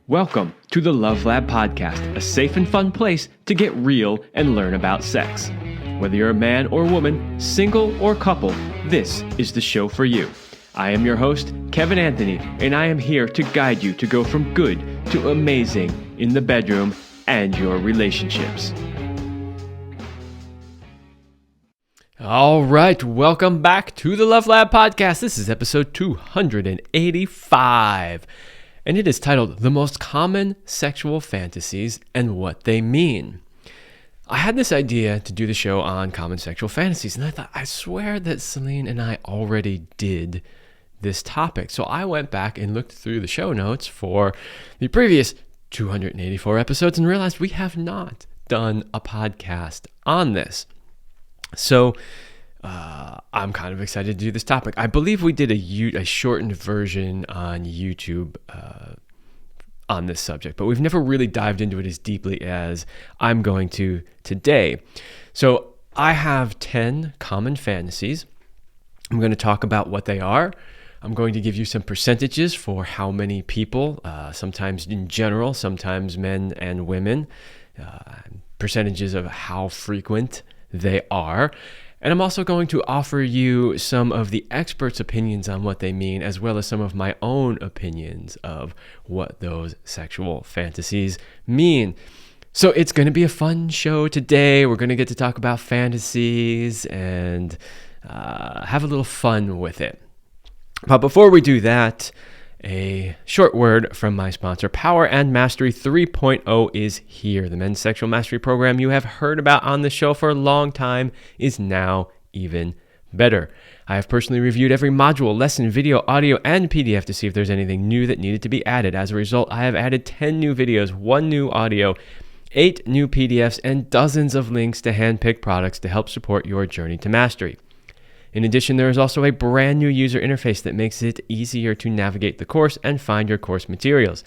Welcome to the Love Lab Podcast, a safe and fun place to get real and learn about sex. Whether you're a man or woman, single or couple, this is the show for you. I am your host, Kevin Anthony, and I am here to guide you to go from good to amazing in the bedroom and your relationships. All right, welcome back to the Love Lab Podcast. This is episode 285. And it is titled The Most Common Sexual Fantasies and What They Mean. I had this idea to do the show on common sexual fantasies, and I thought, I swear that Celine and I already did this topic. So I went back and looked through the show notes for the previous 284 episodes and realized we have not done a podcast on this. So I'm kind of excited to do this topic. I believe we did a shortened version on YouTube on this subject, but we've never really dived into it as deeply as I'm going to today. So I have 10 common fantasies. I'm going to talk about what they are. I'm going to give you some percentages for how many people, sometimes in general, sometimes men and women, percentages of how frequent they are. And I'm also going to offer you some of the experts' opinions on what they mean, as well as some of my own opinions of what those sexual fantasies mean. So it's going to be a fun show today. We're going to get to talk about fantasies and have a little fun with it. But before we do that, a short word from my sponsor. Power and Mastery 3.0 is here. The men's sexual mastery program you have heard about on the show for a long time is now even better. I have personally reviewed every module, lesson, video, audio, and PDF to see if there's anything new that needed to be added. As a result, I have added 10 new videos, 1 new audio, 8 new PDFs, and dozens of links to hand-picked products to help support your journey to mastery. In addition, there is also a brand new user interface that makes it easier to navigate the course and find your course materials.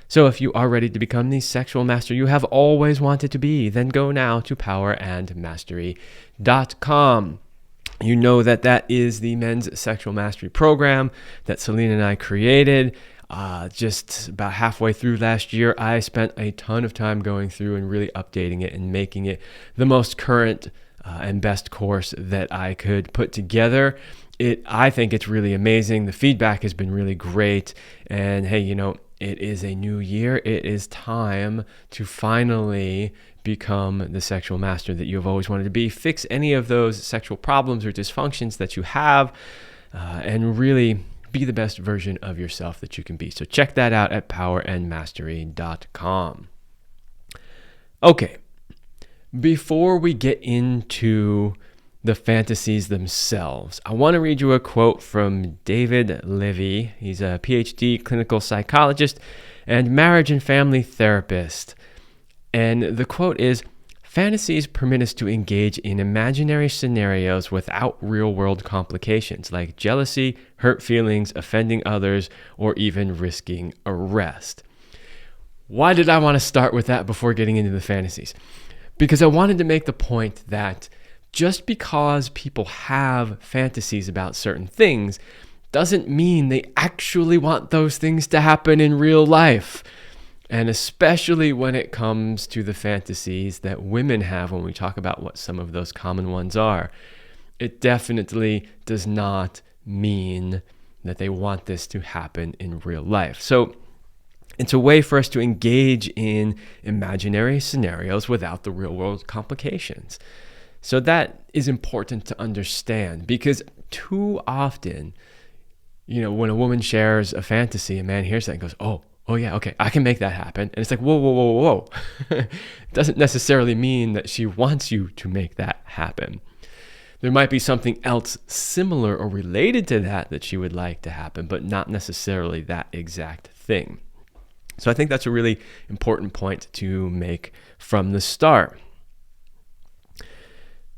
So if you are ready to become the sexual master you have always wanted to be, then go now to powerandmastery.com. You know that is the men's sexual mastery program that Celine and I created. Just about halfway through last year, I spent a ton of time going through and really updating it and making it the most current and best course that I could put together. I think it's really amazing. The feedback has been really great. And hey, it is a new year. It is time to finally become the sexual master that you have always wanted to be. Fix any of those sexual problems or dysfunctions that you have, and really be the best version of yourself that you can be. So check that out at powerandmastery.com. Okay. Before we get into the fantasies themselves, I want to read you a quote from David Levy. He's a PhD clinical psychologist and marriage and family therapist. And the quote is, "Fantasies permit us to engage in imaginary scenarios without real-world complications like jealousy, hurt feelings, offending others, or even risking arrest." Why did I want to start with that before getting into the fantasies? Because I wanted to make the point that just because people have fantasies about certain things doesn't mean they actually want those things to happen in real life. And especially when it comes to the fantasies that women have when we talk about what some of those common ones are, it definitely does not mean that they want this to happen in real life. So it's a way for us to engage in imaginary scenarios without the real world complications. So that is important to understand, because too often, when a woman shares a fantasy, a man hears that and goes, oh yeah, okay, I can make that happen. And it's like, whoa. It doesn't necessarily mean that she wants you to make that happen. There might be something else similar or related to that she would like to happen, but not necessarily that exact thing. So I think that's a really important point to make from the start.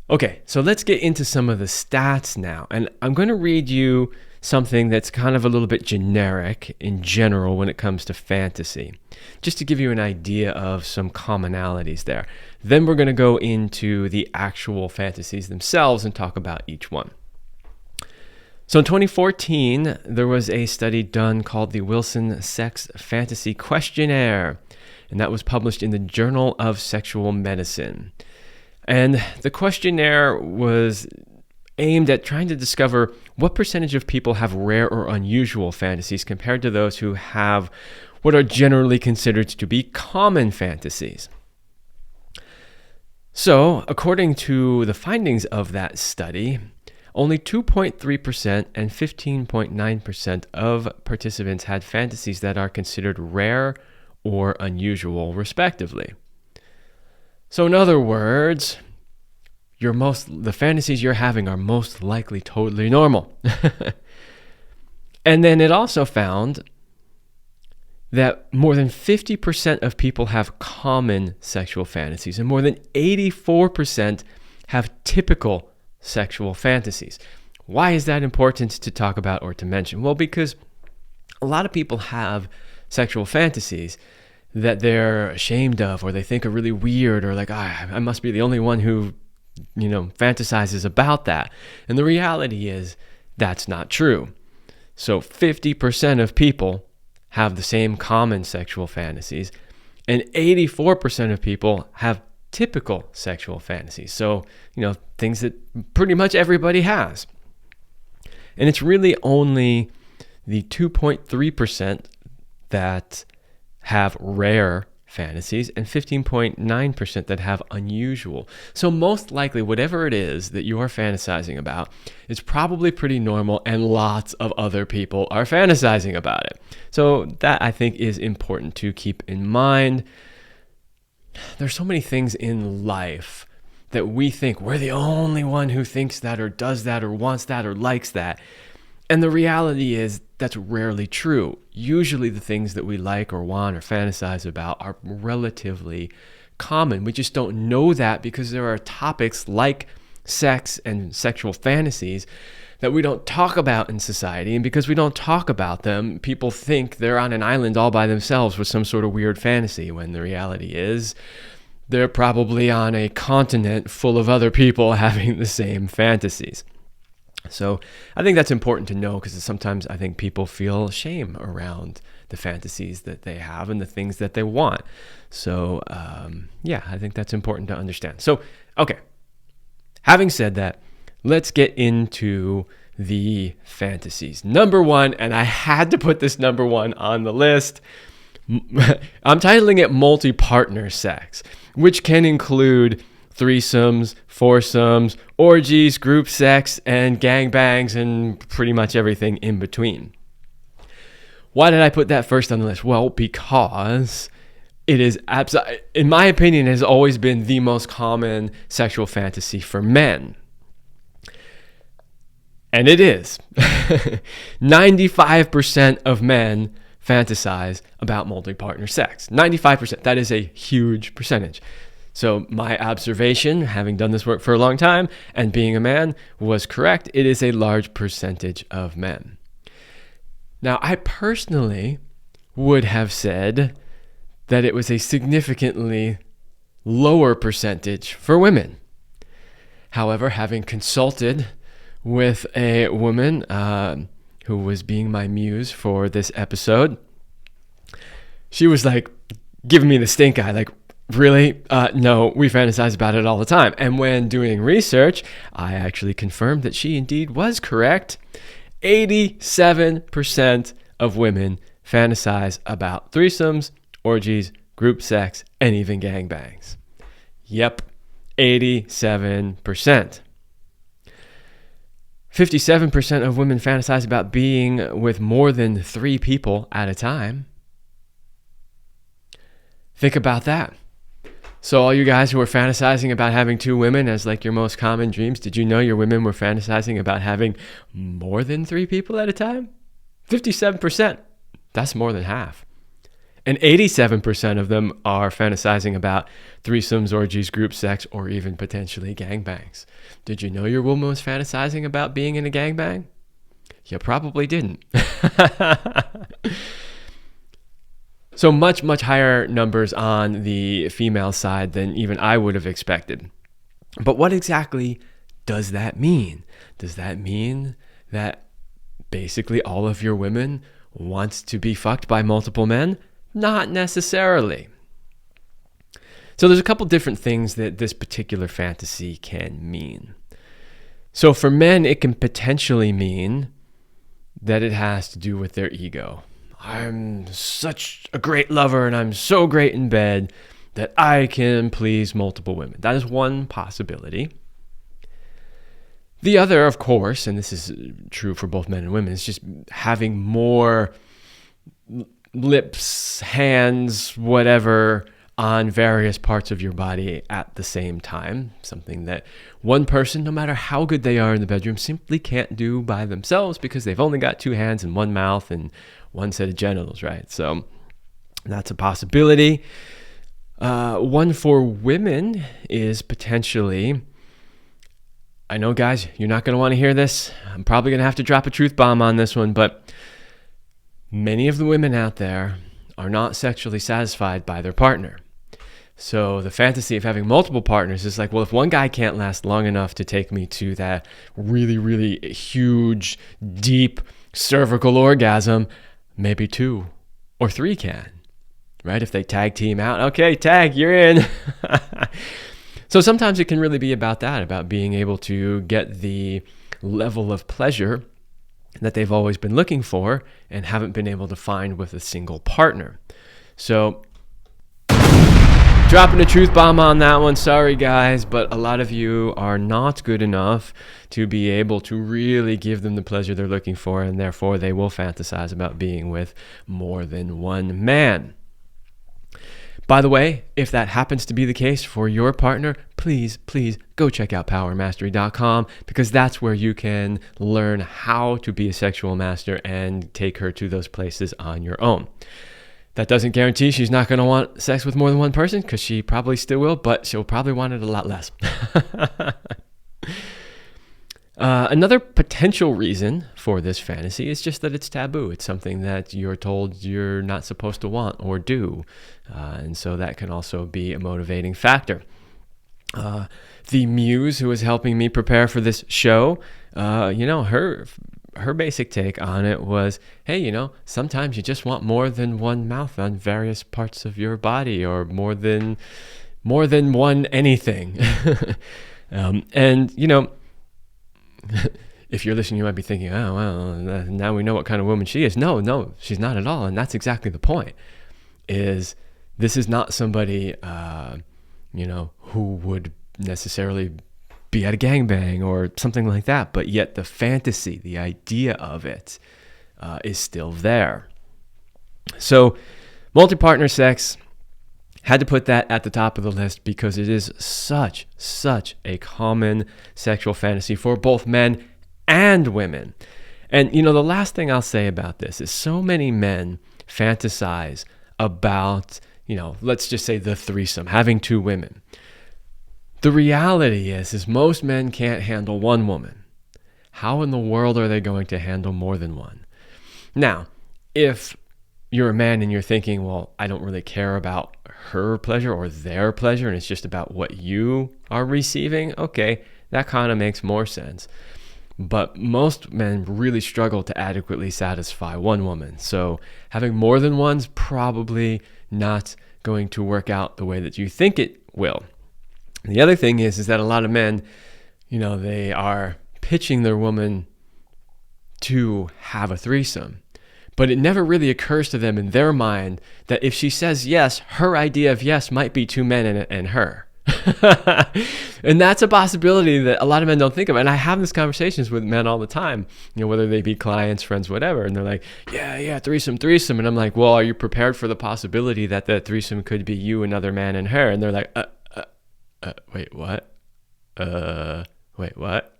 Okay, so let's get into some of the stats now. And I'm going to read you something that's kind of a little bit generic in general when it comes to fantasy, just to give you an idea of some commonalities there. Then we're going to go into the actual fantasies themselves and talk about each one. So in 2014, there was a study done called the Wilson Sex Fantasy Questionnaire, and that was published in the Journal of Sexual Medicine. And the questionnaire was aimed at trying to discover what percentage of people have rare or unusual fantasies compared to those who have what are generally considered to be common fantasies. So, according to the findings of that study, only 2.3% and 15.9% of participants had fantasies that are considered rare or unusual, respectively. So, in other words, the fantasies you're having are most likely totally normal. And then it also found that more than 50% of people have common sexual fantasies, and more than 84% have typical sexual fantasies. Why is that important to talk about or to mention? Well, because a lot of people have sexual fantasies that they're ashamed of, or they think are really weird, or like, I must be the only one who, fantasizes about that. And the reality is that's not true. So 50% of people have the same common sexual fantasies, and 84% of people have typical sexual fantasies. So, things that pretty much everybody has. And it's really only the 2.3% that have rare fantasies and 15.9% that have unusual. So most likely, whatever it is that you are fantasizing about is probably pretty normal, and lots of other people are fantasizing about it. So that, I think, is important to keep in mind. There's so many things in life that we think we're the only one who thinks that, or does that, or wants that, or likes that. And the reality is that's rarely true. Usually the things that we like or want or fantasize about are relatively common. We just don't know that because there are topics like sex and sexual fantasies that we don't talk about in society. And because we don't talk about them, people think they're on an island all by themselves with some sort of weird fantasy, when the reality is they're probably on a continent full of other people having the same fantasies. So I think that's important to know, because sometimes I think people feel shame around the fantasies that they have and the things that they want. So I think that's important to understand. So, okay, having said that, let's get into the fantasies. Number one, and I had to put this number one on the list, I'm titling it multi-partner sex, which can include threesomes, foursomes, orgies, group sex, and gangbangs, and pretty much everything in between. Why did I put that first on the list? Well, because it is, in my opinion, has always been the most common sexual fantasy for men. And it is. 95% of men fantasize about multi-partner sex. 95%. That is a huge percentage. So my observation, having done this work for a long time and being a man, was correct. It is a large percentage of men. Now, I personally would have said that it was a significantly lower percentage for women. However, having consulted with a woman who was being my muse for this episode, she was like giving me the stink eye, like, really? No, we fantasize about it all the time. And when doing research, I actually confirmed that she indeed was correct. 87% of women fantasize about threesomes, orgies, group sex, and even gangbangs. Yep, 87%. 57% of women fantasize about being with more than 3 people at a time. Think about that. So all you guys who are fantasizing about having 2 women as like your most common dreams, did you know your women were fantasizing about having more than 3 people at a time? 57%. That's more than half. And 87% of them are fantasizing about threesomes, orgies, group sex, or even potentially gangbangs. Did you know your woman was fantasizing about being in a gangbang? You probably didn't. So much, much higher numbers on the female side than even I would have expected. But what exactly does that mean? Does that mean that basically all of your women want to be fucked by multiple men? Not necessarily. So there's a couple different things that this particular fantasy can mean. So for men, it can potentially mean that it has to do with their ego. I'm such a great lover and I'm so great in bed that I can please multiple women. That is one possibility. The other, of course, and this is true for both men and women, is just having more lips, hands, whatever, on various parts of your body at the same time. Something that one person, no matter how good they are in the bedroom, simply can't do by themselves because they've only got two hands and one mouth and one set of genitals, right? So that's a possibility. One for women is potentially, I know guys, you're not going to want to hear this. I'm probably going to have to drop a truth bomb on this one, but many of the women out there are not sexually satisfied by their partner. So the fantasy of having multiple partners is like, well, if one guy can't last long enough to take me to that really, really huge, deep cervical orgasm, maybe two or three can, right? If they tag team out, okay, tag, you're in. So sometimes it can really be about that, about being able to get the level of pleasure that they've always been looking for and haven't been able to find with a single partner. So dropping a truth bomb on that one. Sorry, guys, but a lot of you are not good enough to be able to really give them the pleasure they're looking for, and therefore they will fantasize about being with more than one man. By the way, if that happens to be the case for your partner, please go check out powermastery.com, because that's where you can learn how to be a sexual master and take her to those places on your own. That doesn't guarantee she's not going to want sex with more than one person, because she probably still will, but she'll probably want it a lot less. Another potential reason for this fantasy is just that it's taboo. It's something that you're told you're not supposed to want or do. And so that can also be a motivating factor. The muse who is helping me prepare for this show, her basic take on it was, hey, sometimes you just want more than one mouth on various parts of your body, or more than one anything. If you're listening, you might be thinking, oh, well, now we know what kind of woman she is. No, she's not at all. And that's exactly the point, is this is not somebody, who would necessarily be at a gangbang or something like that. But yet the fantasy, the idea of it, is still there. So multi-partner sex, had to put that at the top of the list because it is such a common sexual fantasy for both men and women. And, the last thing I'll say about this is so many men fantasize about, let's just say the threesome, having two women. The reality is most men can't handle one woman. How in the world are they going to handle more than one? Now, if you're a man and you're thinking, well, I don't really care about her pleasure or their pleasure, and it's just about what you are receiving, okay, that kind of makes more sense. But most men really struggle to adequately satisfy one woman. So having more than one's probably not going to work out the way that you think it will. And the other thing is that a lot of men, they are pitching their woman to have a threesome. But it never really occurs to them in their mind that if she says yes, her idea of yes might be two men and her. And that's a possibility that a lot of men don't think of. And I have these conversations with men all the time, whether they be clients, friends, whatever. And they're like, yeah, threesome. And I'm like, well, are you prepared for the possibility that the threesome could be you, another man, and her? And they're like, wait, what? Wait, what?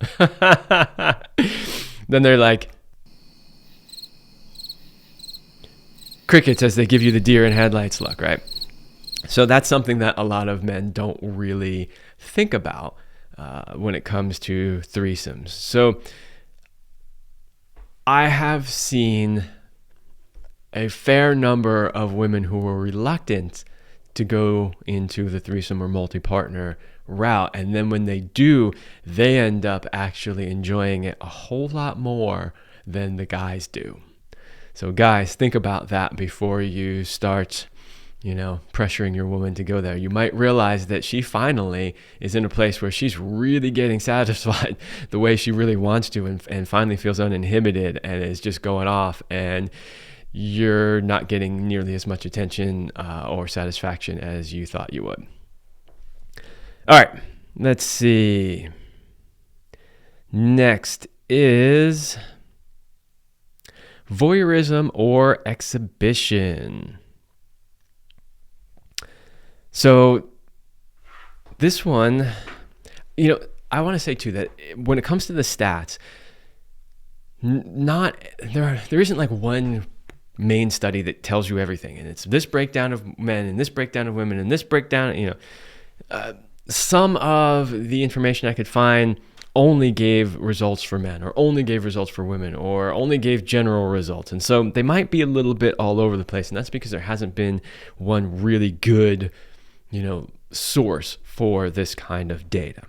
Then they're like, crickets as they give you the deer in headlights look, right? So that's something that a lot of men don't really think about when it comes to threesomes. So I have seen a fair number of women who were reluctant to go into the threesome or multi-partner route. And then when they do, they end up actually enjoying it a whole lot more than the guys do. So guys, think about that before you start, pressuring your woman to go there. You might realize that she finally is in a place where she's really getting satisfied the way she really wants to, and finally feels uninhibited and is just going off, and you're not getting nearly as much attention or satisfaction as you thought you would. All right, let's see. Next is voyeurism or exhibition. So this one, I want to say too that when it comes to the stats, there isn't like one main study that tells you everything, and it's this breakdown of men and this breakdown of women and this breakdown. Some of the information I could find only gave results for men, or only gave results for women, or only gave general results. And so they might be a little bit all over the place. And that's because there hasn't been one really good, source for this kind of data.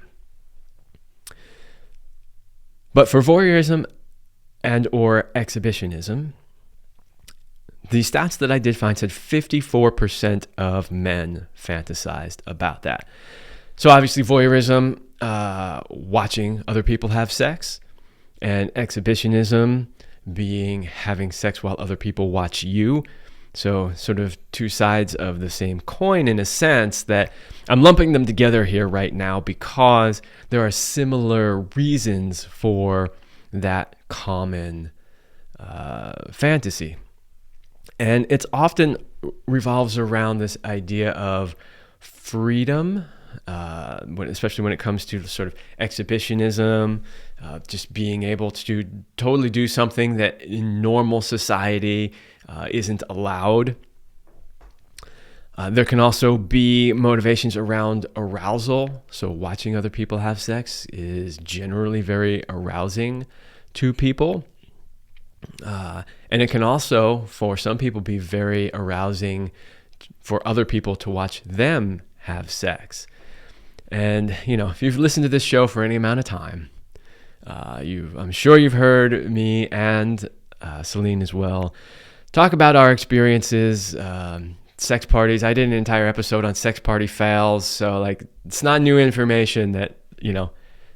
But for voyeurism and or exhibitionism, the stats that I did find said 54% of men fantasized about that. So obviously voyeurism, watching other people have sex, and exhibitionism being having sex while other people watch you. So sort of two sides of the same coin, in a sense that I'm lumping them together here right now because there are similar reasons for that common fantasy. And it's often revolves around this idea of freedom, especially when it comes to sort of exhibitionism, just being able to totally do something that in normal society isn't allowed. There can also be motivations around arousal. So watching other people have sex is generally very arousing to people. And it can also, for some people, be very arousing for other people to watch them have sex. And, if you've listened to this show for any amount of time, I'm sure you've heard me and Celine as well talk about our experiences, sex parties. I did an entire episode on sex party fails. So it's not new information that,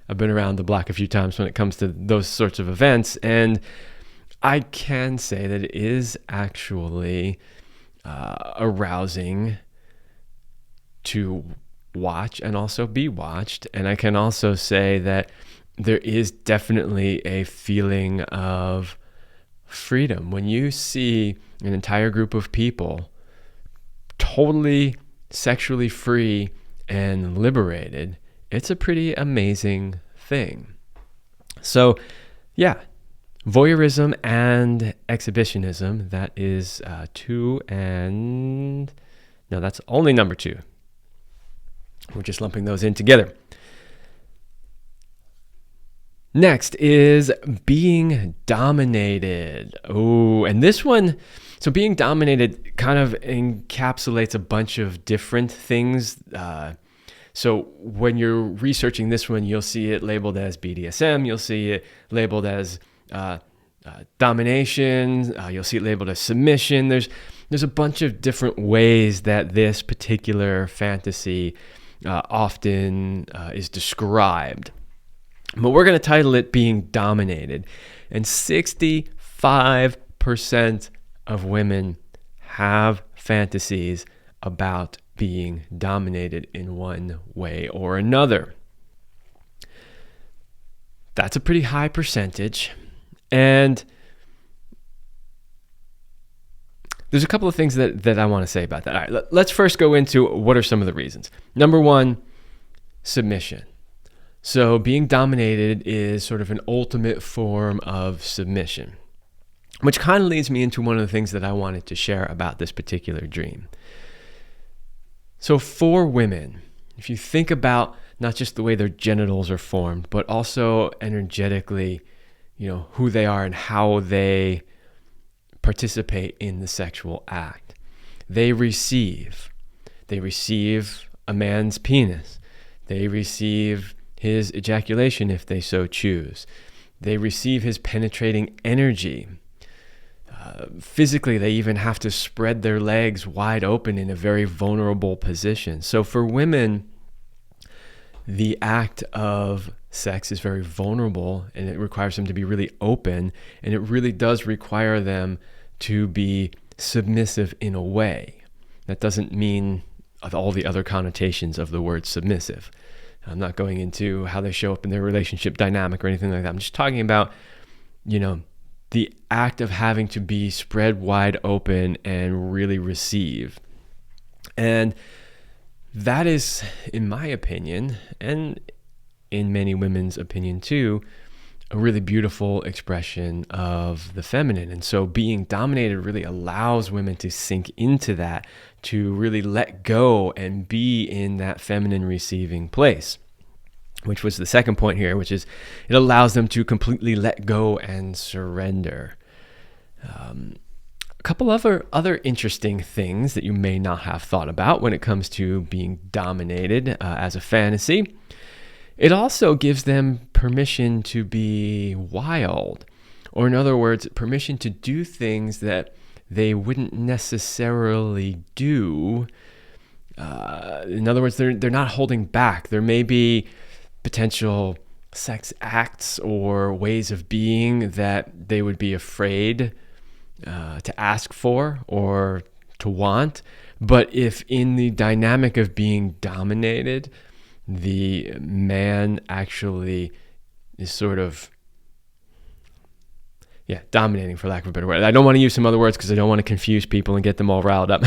I've been around the block a few times when it comes to those sorts of events. And I can say that it is actually arousing to watch and also be watched. And I can also say that there is definitely a feeling of freedom when you see an entire group of people totally sexually free and liberated. It's a pretty amazing thing. So yeah, voyeurism and exhibitionism, that is that's only number 2. We're just lumping those in together. Next is being dominated. Oh, and this one, so being dominated kind of encapsulates a bunch of different things. So when you're researching this one, you'll see it labeled as BDSM. You'll see it labeled as domination. You'll see it labeled as submission. There's a bunch of different ways that this particular fantasy often is described. But we're going to title it being dominated. And 65% of women have fantasies about being dominated in one way or another. That's a pretty high percentage. And there's a couple of things that I want to say about that. All right, let's first go into what are some of the reasons. Number 1, submission. So being dominated is sort of an ultimate form of submission, which kind of leads me into one of the things that I wanted to share about this particular dream. So for women, if you think about not just the way their genitals are formed, but also energetically, who they are and how they participate in the sexual act. They receive a man's penis. They receive his ejaculation if they so choose. They receive his penetrating energy. Physically, they even have to spread their legs wide open in a very vulnerable position. So for women, the act of sex is very vulnerable, and it requires them to be really open, and it really does require them to be submissive in a way. That doesn't mean all the other connotations of the word submissive. I'm not going into how they show up in their relationship dynamic or anything like that. I'm just talking about, the act of having to be spread wide open and really receive. And that is, in my opinion, and in many women's opinion too, a really beautiful expression of the feminine. And so being dominated really allows women to sink into that, to really let go and be in that feminine receiving place, which was the second point here, which is it allows them to completely let go and surrender. A couple other interesting things that you may not have thought about when it comes to being dominated as a fantasy. It also gives them permission to be wild, or in other words, permission to do things that they wouldn't necessarily do. In other words, they're not holding back. There may be potential sex acts or ways of being that they would be afraid to ask for or to want. But if in the dynamic of being dominated, the man actually is sort of, dominating, for lack of a better word. I don't want to use some other words because I don't want to confuse people and get them all riled up.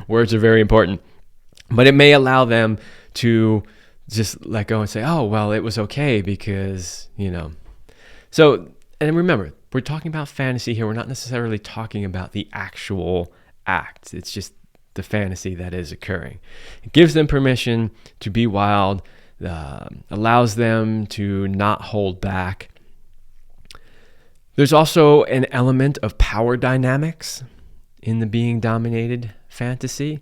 Words are very important. But it may allow them to just let go and say, oh, well, it was okay because, So, and remember, we're talking about fantasy here. We're not necessarily talking about the actual act. It's just the fantasy that is occurring. It gives them permission to be wild, allows them to not hold back. There's also an element of power dynamics in the being dominated fantasy.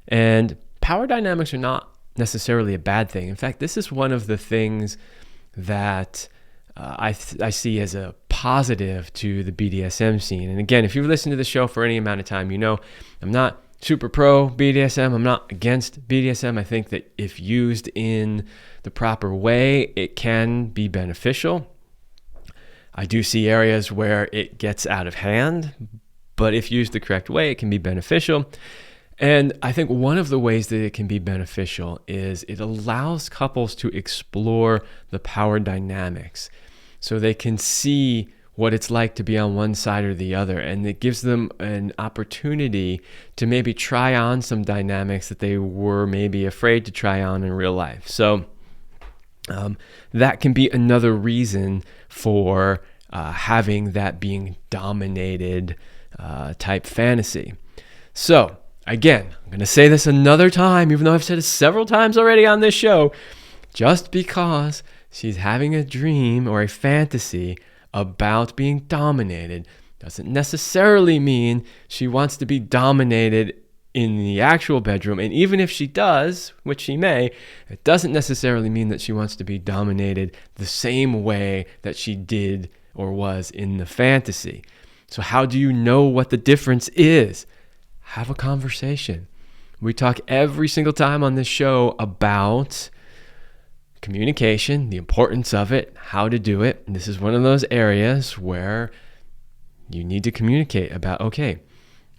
And power dynamics are not necessarily a bad thing. In fact, this is one of the things that I see as a positive to the BDSM scene. And again, if you've listened to the show for any amount of time, I'm not super pro BDSM. I'm not against BDSM. I think that if used in the proper way, it can be beneficial. I do see areas where it gets out of hand, but if used the correct way, it can be beneficial. And I think one of the ways that it can be beneficial is it allows couples to explore the power dynamics so they can see what it's like to be on one side or the other. And it gives them an opportunity to maybe try on some dynamics that they were maybe afraid to try on in real life. So that can be another reason for having that being dominated type fantasy. So again, I'm going to say this another time, even though I've said it several times already on this show. Just because she's having a dream or a fantasy about being dominated doesn't necessarily mean she wants to be dominated in the actual bedroom. And even if she does, which she may, it doesn't necessarily mean that she wants to be dominated the same way that she did or was in the fantasy. So how do you know what the difference is? Have a conversation. We talk every single time on this show about communication, the importance of it, how to do it. And this is one of those areas where you need to communicate about, okay,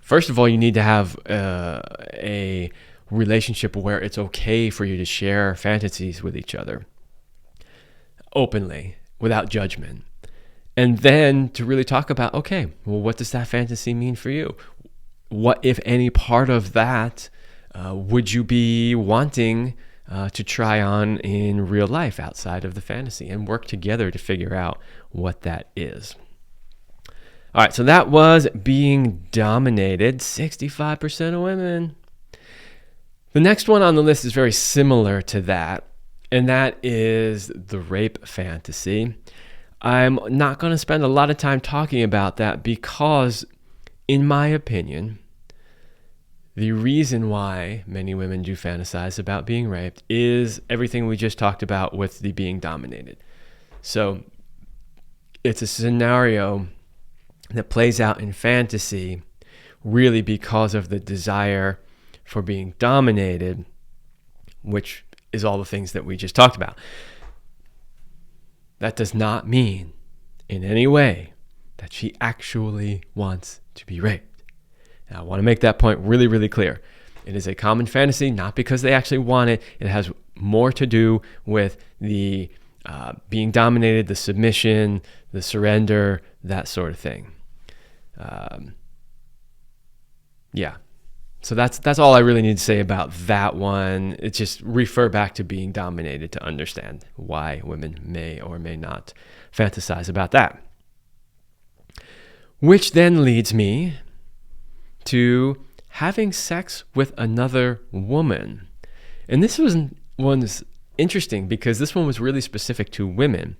first of all, you need to have a relationship where it's okay for you to share fantasies with each other openly, without judgment. And then to really talk about, okay, well, what does that fantasy mean for you? What, if any, part of that would you be wanting to try on in real life outside of the fantasy, and work together to figure out what that is. All right, so that was being dominated, 65% of women. The next one on the list is very similar to that, and that is the rape fantasy. I'm not going to spend a lot of time talking about that because, in my opinion, the reason why many women do fantasize about being raped is everything we just talked about with the being dominated. So it's a scenario that plays out in fantasy really because of the desire for being dominated, which is all the things that we just talked about. That does not mean in any way that she actually wants to be raped. Now, I want to make that point really, really clear. It is a common fantasy, not because they actually want it. It has more to do with the being dominated, the submission, the surrender, that sort of thing. So that's all I really need to say about that one. It's just refer back to being dominated to understand why women may or may not fantasize about that. Which then leads me to having sex with another woman. And this one's interesting because this one was really specific to women.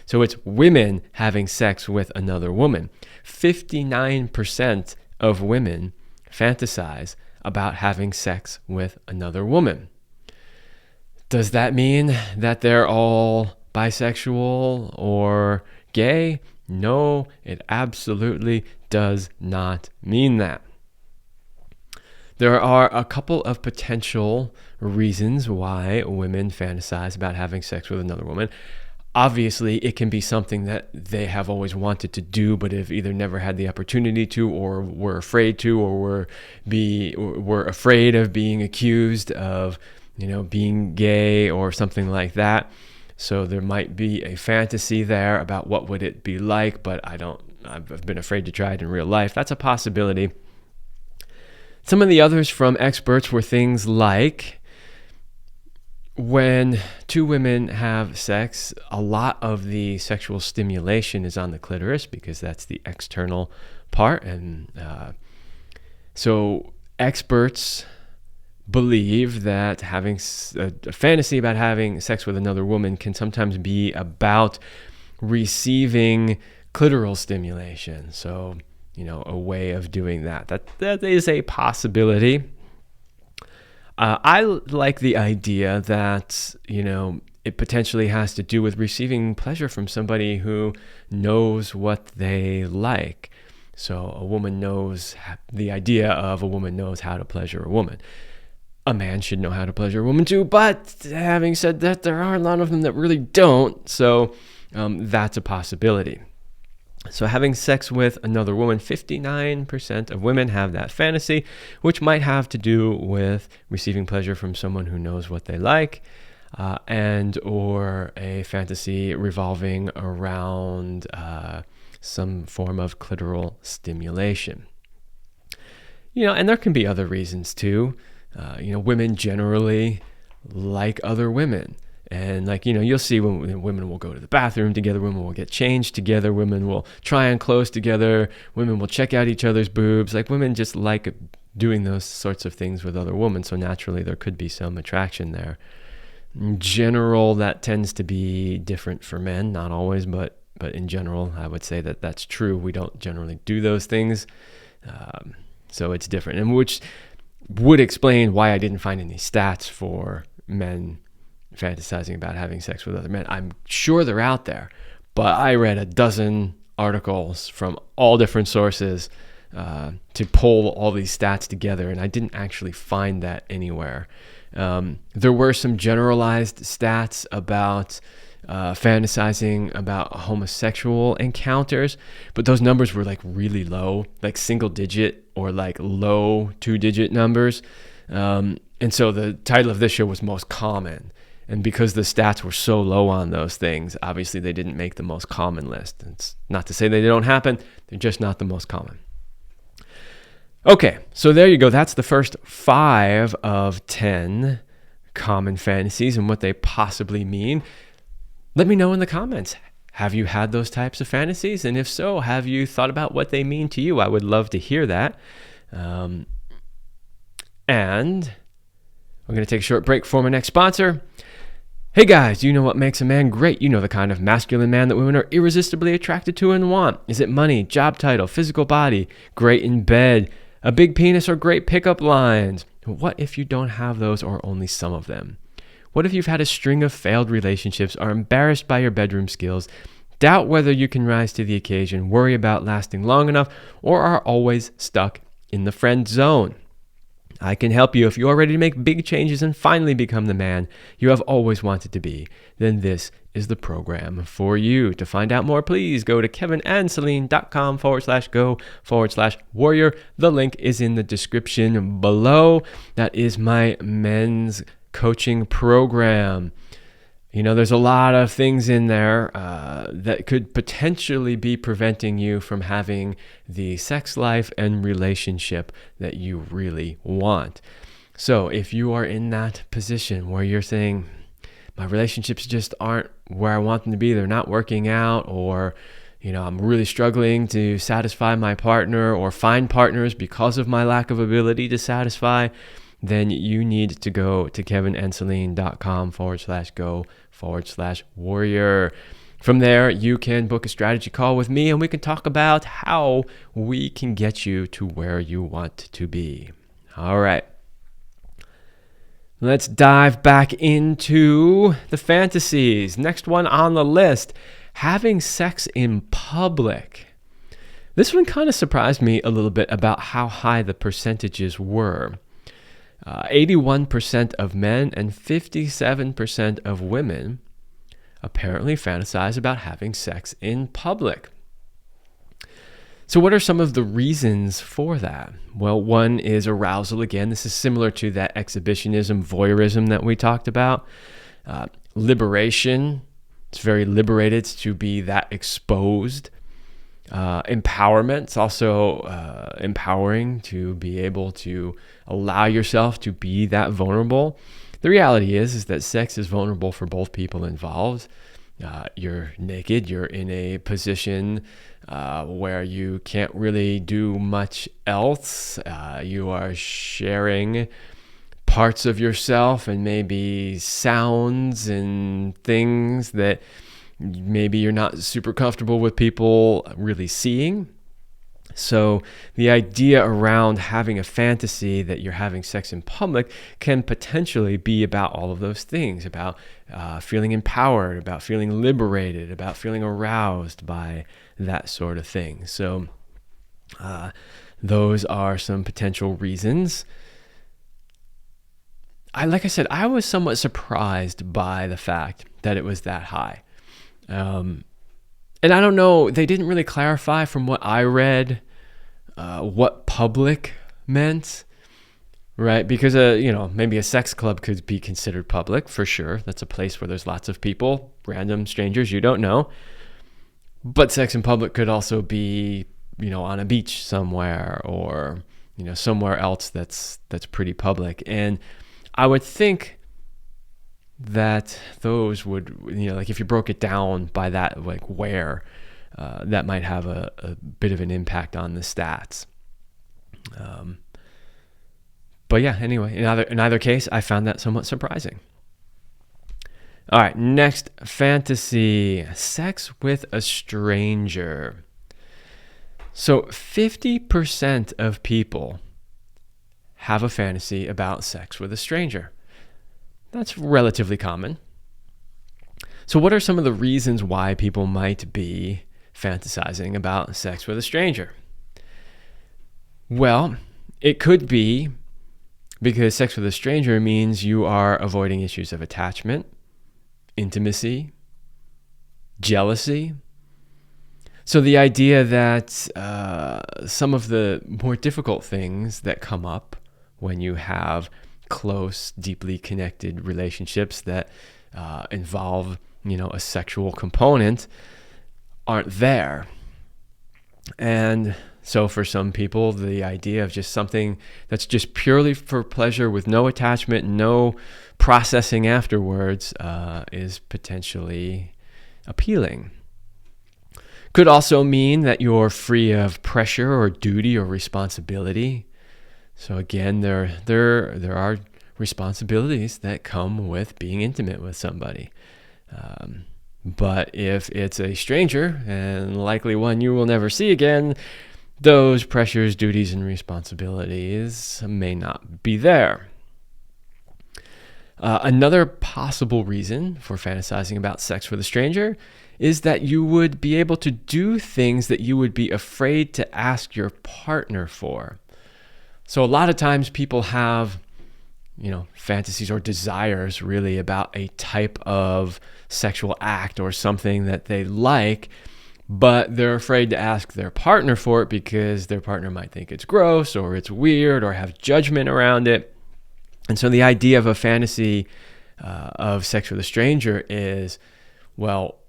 So it's women having sex with another woman. 59% of women fantasize about having sex with another woman. Does that mean that they're all bisexual or gay? No, it absolutely does not mean that. There are a couple of potential reasons why women fantasize about having sex with another woman. Obviously, it can be something that they have always wanted to do, but have either never had the opportunity to, or were afraid to, or were afraid of being accused of, being gay or something like that. So there might be a fantasy there about what would it be like, but I've been afraid to try it in real life. That's a possibility. Some of the others from experts were things like, when two women have sex, a lot of the sexual stimulation is on the clitoris because that's the external part. And so experts believe that having a fantasy about having sex with another woman can sometimes be about receiving clitoral stimulation. So, a way of doing that. That is a possibility. I like the idea that, it potentially has to do with receiving pleasure from somebody who knows what they like. So the idea of a woman knows how to pleasure a woman. A man should know how to pleasure a woman too, but having said that, there are a lot of them that really don't. So that's a possibility. So having sex with another woman, 59% of women have that fantasy, which might have to do with receiving pleasure from someone who knows what they like, and or a fantasy revolving around some form of clitoral stimulation. And there can be other reasons too. Women generally like other women. And you'll see when women will go to the bathroom together, women will get changed together, women will try on clothes together, women will check out each other's boobs. Women just like doing those sorts of things with other women. So naturally there could be some attraction there. In general, that tends to be different for men, not always, but in general, I would say that that's true. We don't generally do those things. So it's different, and which would explain why I didn't find any stats for men fantasizing about having sex with other men. I'm sure they're out there, but I read a dozen articles from all different sources to pull all these stats together, and I didn't actually find that anywhere. There were some generalized stats about fantasizing about homosexual encounters, but those numbers were really low, single digit or low 2-digit numbers. And so the title of this show was Most Common. And because the stats were so low on those things, obviously they didn't make the most common list. It's not to say they don't happen, they're just not the most common. Okay, so there you go. That's the first 5 of 10 common fantasies and what they possibly mean. Let me know in the comments. Have you had those types of fantasies? And if so, have you thought about what they mean to you? I would love to hear that. And we're going to take a short break for my next sponsor. Hey guys, do you know what makes a man great? You know the kind of masculine man that women are irresistibly attracted to and want. Is it money, job title, physical body, great in bed, a big penis, or great pickup lines? What if you don't have those or only some of them? What if you've had a string of failed relationships, are embarrassed by your bedroom skills, doubt whether you can rise to the occasion, worry about lasting long enough, or are always stuck in the friend zone. I can help you if you are ready to make big changes and finally become the man you have always wanted to be. Then this is the program for you. To find out more, please go to kevinandceline.com/go/warrior. The link is in the description below. That is my men's coaching program. You know, there's a lot of things in there that could potentially be preventing you from having the sex life and relationship that you really want. So if you are in that position where you're saying, my relationships just aren't where I want them to be, they're not working out, or, you know, I'm really struggling to satisfy my partner or find partners because of my lack of ability to satisfy, then you need to go to kevinandceline.com/go/warrior. From there, you can book a strategy call with me and we can talk about how we can get you to where you want to be. All right. Let's dive back into the fantasies. Next one on the list, having sex in public. This one kind of surprised me a little bit about how high the percentages were. 81% of men and 57% of women apparently fantasize about having sex in public. So what are some of the reasons for that? Well, one is arousal. Again, this is similar to that exhibitionism, voyeurism that we talked about. Liberation. It's very liberated to be that exposed. Empowerment. It's also empowering to be able to allow yourself to be that vulnerable. The reality is that sex is vulnerable for both people involved. You're naked. You're in a position where you can't really do much else. You are sharing parts of yourself and maybe sounds and things that maybe you're not super comfortable with people really seeing. So the idea around having a fantasy that you're having sex in public can potentially be about all of those things, about feeling empowered, about feeling liberated, about feeling aroused by that sort of thing. So those are some potential reasons. Like I said, I was somewhat surprised by the fact that it was that high. And I don't know, they didn't really clarify from what I read what public meant, right? Because, maybe a sex club could be considered public for sure. That's a place where there's lots of people, random strangers you don't know. But sex in public could also be, on a beach somewhere or, somewhere else that's pretty public. And I would think that those would, like if you broke it down by that, like where, that might have a bit of an impact on the stats. But yeah, anyway, in either case, I found that somewhat surprising. All right, next fantasy, sex with a stranger. So 50% of people have a fantasy about sex with a stranger. That's relatively common. So what are some of the reasons why people might be fantasizing about sex with a stranger? Well, it could be because sex with a stranger means you are avoiding issues of attachment, intimacy, jealousy. So the idea that some of the more difficult things that come up when you have close, deeply connected relationships that involve, a sexual component aren't there. And so for some people, the idea of just something that's just purely for pleasure with no attachment, no processing afterwards is potentially appealing. Could also mean that you're free of pressure or duty or responsibility. So again, there are responsibilities that come with being intimate with somebody. But if it's a stranger, and likely one you will never see again, those pressures, duties, and responsibilities may not be there. Another possible reason for fantasizing about sex with a stranger is that you would be able to do things that you would be afraid to ask your partner for. So a lot of times people have, fantasies or desires really about a type of sexual act or something that they like, but they're afraid to ask their partner for it because their partner might think it's gross or it's weird or have judgment around it. And so the idea of a fantasy of sex with a stranger is, well,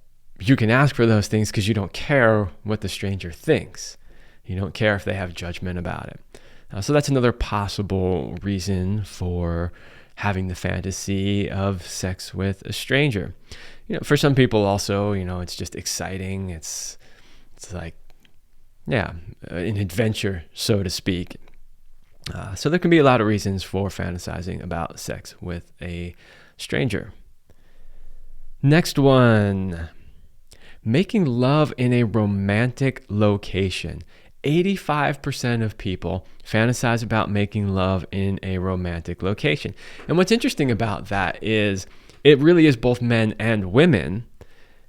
you can ask for those things because you don't care what the stranger thinks. You don't care if they have judgment about it. So that's another possible reason for having the fantasy of sex with a stranger. For some people also, it's just exciting. It's like, an adventure, so to speak. So there can be a lot of reasons for fantasizing about sex with a stranger. Next one, making love in a romantic location. 85% of people fantasize about making love in a romantic location. And what's interesting about that is it really is both men and women.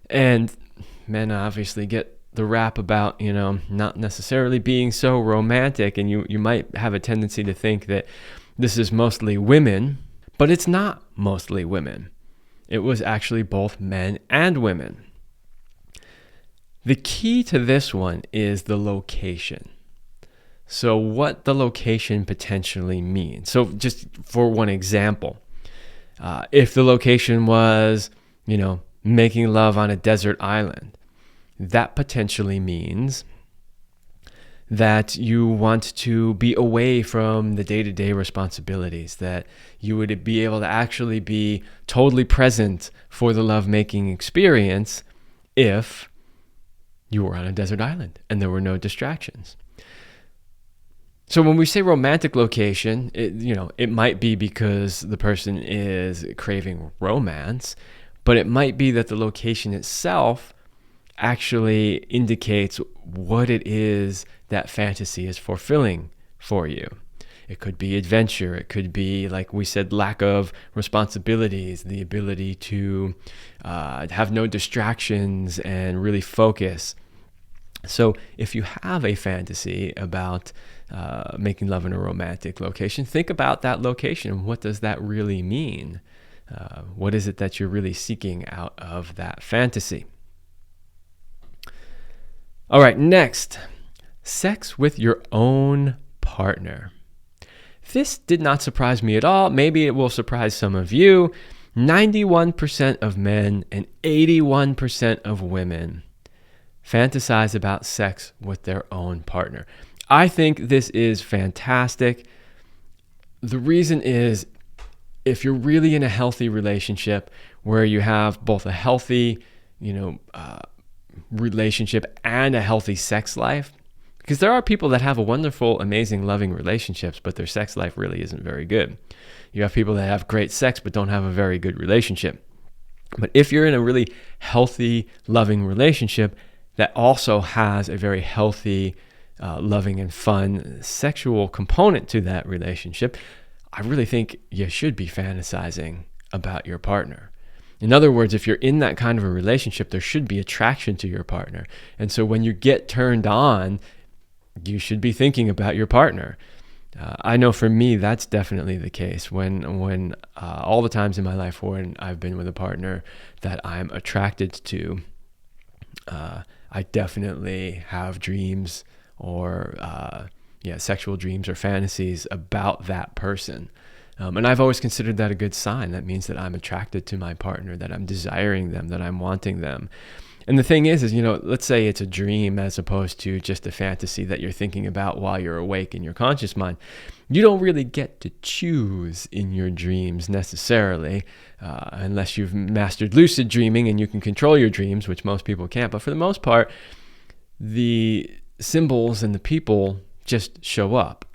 And men obviously get the rap about, not necessarily being so romantic. And you might have a tendency to think that this is mostly women, but it's not mostly women. It was actually both men and women. The key to this one is the location. So what the location potentially means. So just for one example, if the location was, making love on a desert island, that potentially means that you want to be away from the day-to-day responsibilities, that you would be able to actually be totally present for the lovemaking experience if you were on a desert island and there were no distractions. So when we say romantic location, it might be because the person is craving romance, but it might be that the location itself actually indicates what it is that fantasy is fulfilling for you. It could be adventure. It could be, like we said, lack of responsibilities, the ability to have no distractions and really focus. So if you have a fantasy about making love in a romantic location, think about that location. What does that really mean? What is it that you're really seeking out of that fantasy? All right, next, sex with your own partner. This did not surprise me at all. Maybe it will surprise some of you. 91% of men and 81% of women fantasize about sex with their own partner. I think this is fantastic. The reason is, if you're really in a healthy relationship where you have both a healthy, relationship and a healthy sex life, because there are people that have a wonderful, amazing, loving relationships, but their sex life really isn't very good. You have people that have great sex but don't have a very good relationship. But if you're in a really healthy, loving relationship that also has a very healthy, loving and fun sexual component to that relationship, I really think you should be fantasizing about your partner. In other words, if you're in that kind of a relationship, there should be attraction to your partner. And so when you get turned on, you should be thinking about your partner. I know for me, that's definitely the case. When all the times in my life when I've been with a partner that I'm attracted to, I definitely have dreams or sexual dreams or fantasies about that person. And I've always considered that a good sign. That means that I'm attracted to my partner, that I'm desiring them, that I'm wanting them. And the thing is, let's say it's a dream as opposed to just a fantasy that you're thinking about while you're awake in your conscious mind. You don't really get to choose in your dreams necessarily, unless you've mastered lucid dreaming and you can control your dreams, which most people can't. But for the most part, the symbols and the people just show up.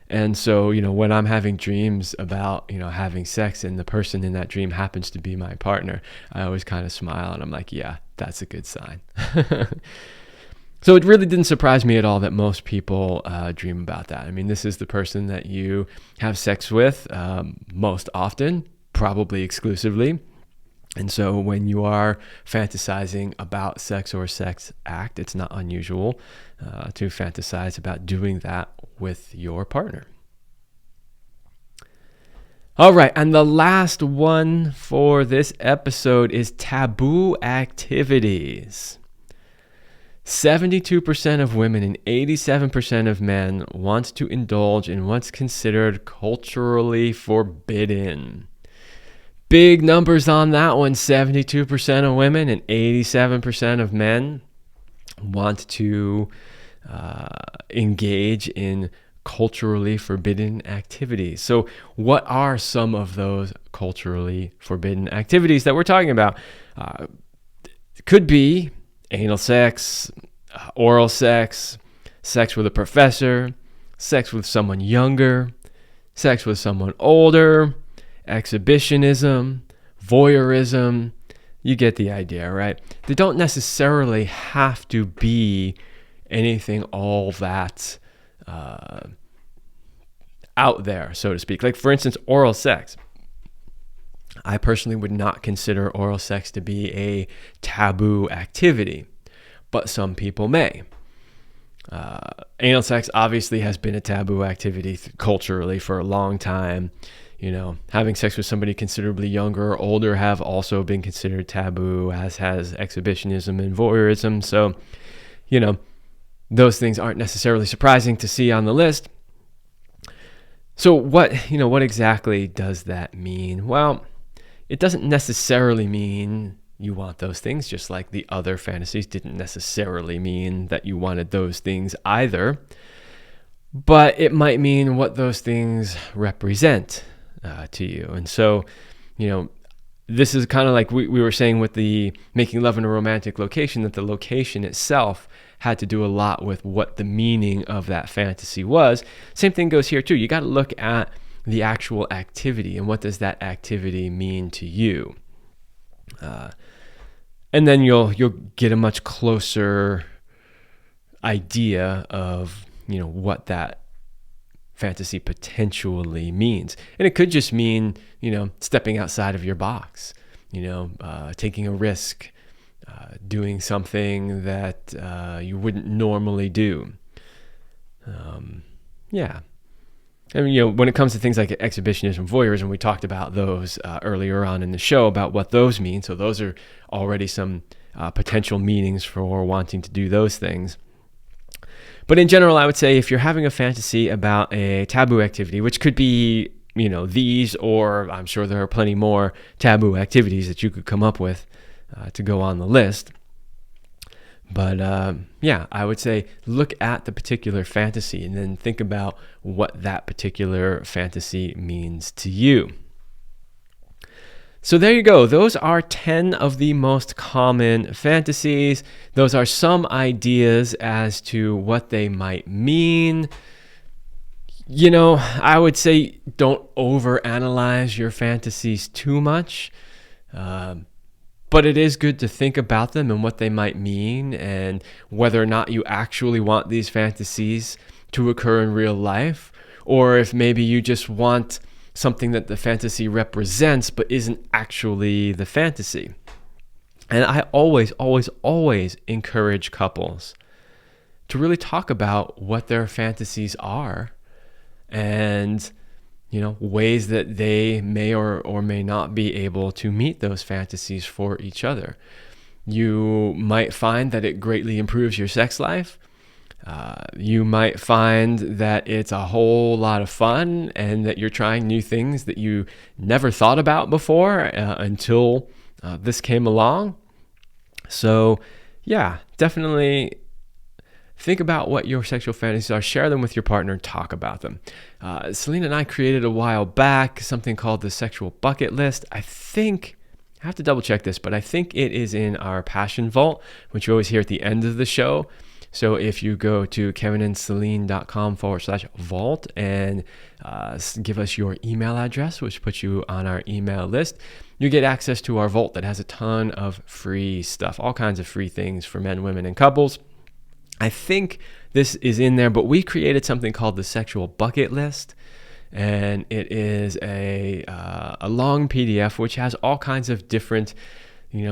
And so, when I'm having dreams about, having sex and the person in that dream happens to be my partner, I always kind of smile and I'm like, yeah, that's a good sign. So it really didn't surprise me at all that most people dream about that. I mean, this is the person that you have sex with most often, probably exclusively. And so when you are fantasizing about sex or sex act, it's not unusual to fantasize about doing that with your partner. All right, and the last one for this episode is taboo activities. 72% of women and 87% of men want to indulge in what's considered culturally forbidden. Big numbers on that one. 72% of women and 87% of men want to engage in culturally forbidden activities. So what are some of those culturally forbidden activities that we're talking about? It could be anal sex, oral sex, sex with a professor, sex with someone younger, sex with someone older, exhibitionism, voyeurism. You get the idea, right? They don't necessarily have to be anything all that out there, so to speak. Like, for instance, oral sex. I personally would not consider oral sex to be a taboo activity, but some people may. Anal sex obviously has been a taboo activity culturally for a long time. You know, having sex with somebody considerably younger or older have also been considered taboo, as has exhibitionism and voyeurism. So, you know, those things aren't necessarily surprising to see on the list. So what exactly does that mean? Well, it doesn't necessarily mean you want those things, just like the other fantasies didn't necessarily mean that you wanted those things either. But it might mean what those things represent to you. And so, you know, this is kind of like we were saying with the making love in a romantic location, that the location itself had to do a lot with what the meaning of that fantasy was. Same thing goes here too. You got to look at the actual activity and what does that activity mean to you. And then you'll get a much closer idea of, you know, what that fantasy potentially means. And it could just mean, you know, stepping outside of your box, you know, taking a risk, doing something that you wouldn't normally do. Yeah. I mean, you know, when it comes to things like exhibitionism, voyeurism, we talked about those earlier on in the show about what those mean. So those are already some potential meanings for wanting to do those things. But in general, I would say if you're having a fantasy about a taboo activity, which could be, you know, these, or I'm sure there are plenty more taboo activities that you could come up with to go on the list. But yeah, I would say look at the particular fantasy and then think about what that particular fantasy means to you. So there you go. Those are 10 of the most common fantasies. Those are some ideas as to what they might mean. You know, I would say don't overanalyze your fantasies too much. But it is good to think about them and what they might mean and whether or not you actually want these fantasies to occur in real life, or if maybe you just want something that the fantasy represents but isn't actually the fantasy. And I always encourage couples to really talk about what their fantasies are and, you know, ways that they may or may not be able to meet those fantasies for each other. You might find that it greatly improves your sex life. You might find that it's a whole lot of fun and that you're trying new things that you never thought about before until this came along. So yeah, definitely think about what your sexual fantasies are, share them with your partner, and talk about them. Celine and I created a while back something called the Sexual Bucket List. I have to double check this, but I think it is in our Passion Vault, which you always hear at the end of the show. So if you go to kevinandceline.com/vault and give us your email address, which puts you on our email list, you get access to our vault that has a ton of free stuff, all kinds of free things for men, women, and couples. I think this is in there, but we created something called the Sexual Bucket List. and it is a long PDF which has all kinds of different,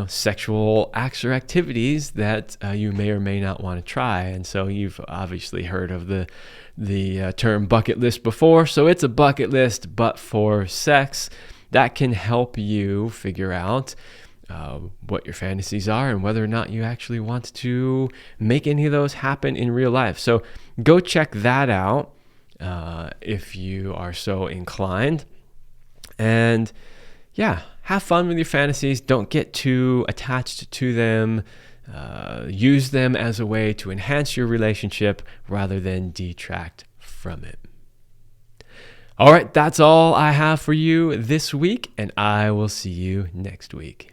sexual acts or activities that you may or may not want to try. And so you've obviously heard of the term bucket list before. So it's a bucket list, but for sex, that can help you figure out what your fantasies are and whether or not you actually want to make any of those happen in real life. So go check that out if you are so inclined. And yeah, have fun with your fantasies. Don't get too attached to them. Use them as a way to enhance your relationship rather than detract from it. All right, that's all I have for you this week, and I will see you next week.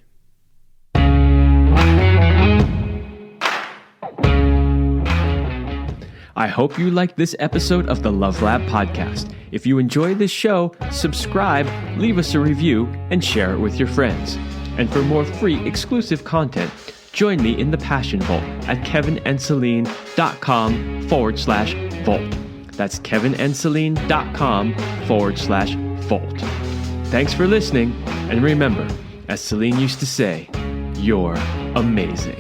I hope you liked this episode of the Love Lab podcast. If you enjoyed this show, subscribe, leave us a review, and share it with your friends. And for more free exclusive content, join me in the Passion Vault at kevinandceline.com/vault. That's kevinandceline.com/vault. Thanks for listening, and remember, as Celine used to say, you're amazing.